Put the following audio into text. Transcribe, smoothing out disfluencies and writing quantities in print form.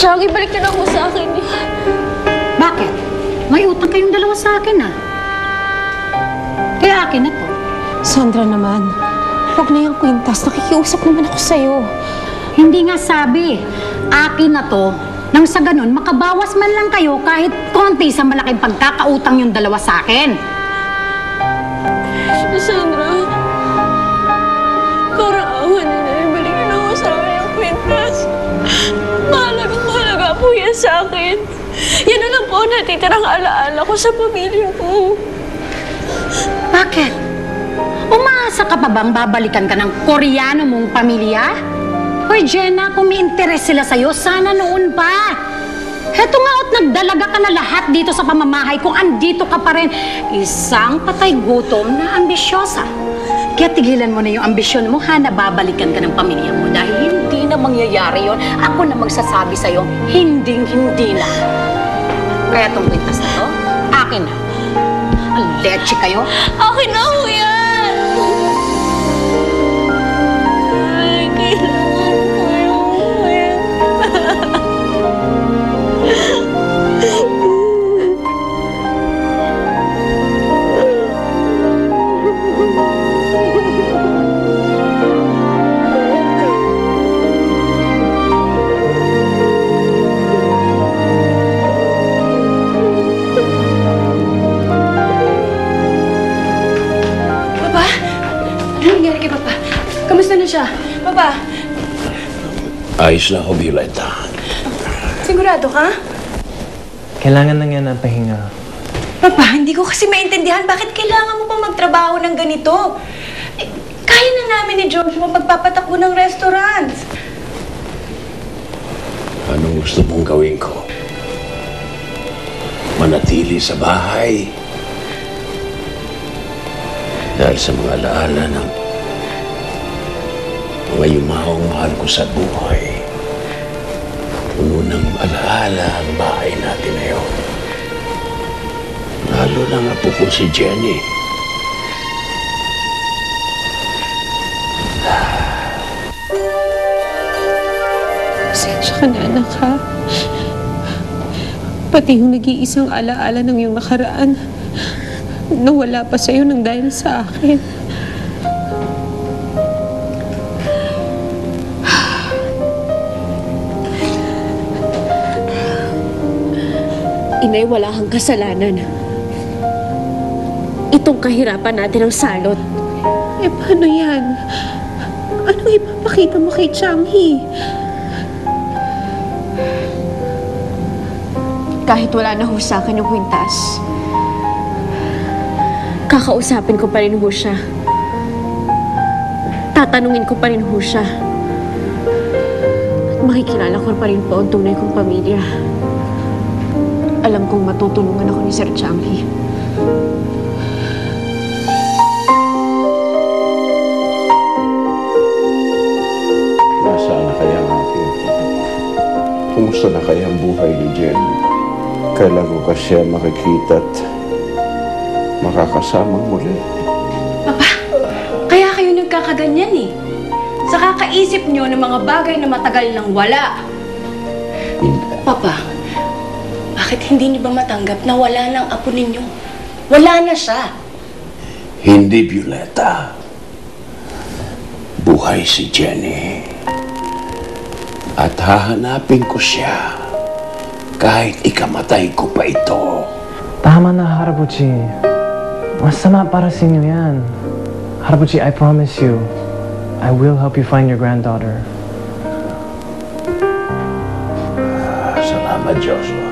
Tsaka ibalik niyo na po sa akin. Bakit? May utang kayong dalawa sa akin, ah. Kaya akin na to. Sandra naman, huwag na yung kwintas. Nakikiusap naman ako sa'yo. Hindi nga sabi. Akin na to. Nang sa ganun, makabawas man lang kayo kahit konti sa malaking pagkakautang yung dalawa sa akin. Sandra, parang awa niyo na ibalik niyo na ako sa akin yung kwintas. Mahalaga po yan sa akin. Yan na lang po ang natitirang alaala ko sa pamilya ko. Bakit? Umaasa ka pa bang babalikan ka ng Koreano mong pamilya? Hoy, Jenna, kung may interes sila sa'yo, sana noon pa. Heto nga at nagdalaga ka na lahat dito sa pamamahay kung andito ka pa rin. Isang patay gutom na ambisyosa. Kaya tigilan mo na yung ambisyon mo, ha, na babalikan ka ng pamilya mo. Dahil hindi na mangyayari yon. Ako na magsasabi sa'yo, hinding-hindi na. Kaya itong kwintas na to, akin na. Ang leche kayo. Akin na ho yan! Ay, kailangan ko yung kwintas. Kamusta na siya? Papa? Ayos lang ako, Violeta. Sigurado ka? Kailangan lang yan ng pahinga. Papa, hindi ko kasi maintindihan bakit kailangan mo pa magtrabaho ng ganito. Eh, kaya na namin ni Joshua magpapatakbo ng restaurant. Anong gusto mong gawin ko? Manatili sa bahay. Dahil sa mga alaala ng mga yumahong mahal ko sa buhay. Puno ng alaala ang bahay natin ngayon. Lalo na nga po ko si Jenny. Pasensya ka na, anak, ha? Pati yung nag-iisang alaala ng iyong nakaraan, nawala pa sa'yo nang dahil sa akin. Inay, wala kang kasalanan. Itong kahirapan natin ang salot. Eh, paano yan? Anong ipapakita mo kay Changhi? Kahit wala na ho sa akin yung kwintas, kakausapin ko pa rin ho siya. Tatanungin ko pa rin ho siya. At makikilala ko pa rin po ang tunay kong pamilya. Alam kong matutulungan ako ni Sir Changhi. Nasaan na kaya ang aking? Kumusta na kaya ang buhay ni Jenny? Kailan ko kasi makikita at makakasamang muli. Papa, kaya kayo nagkakaganyan eh. Sa kakaisip nyo ng mga bagay na matagal nang wala. Papa, bakit hindi niyo ba matanggap na wala ng apo ninyo? Wala na siya. Hindi, Violeta. Buhay si Jenny. At hahanapin ko siya kahit ikamatay ko pa ito. Tama na, Harabuchi. Masama para sa inyo yan. Harabuchi, I promise you, I will help you find your granddaughter. Salamat, Joshua.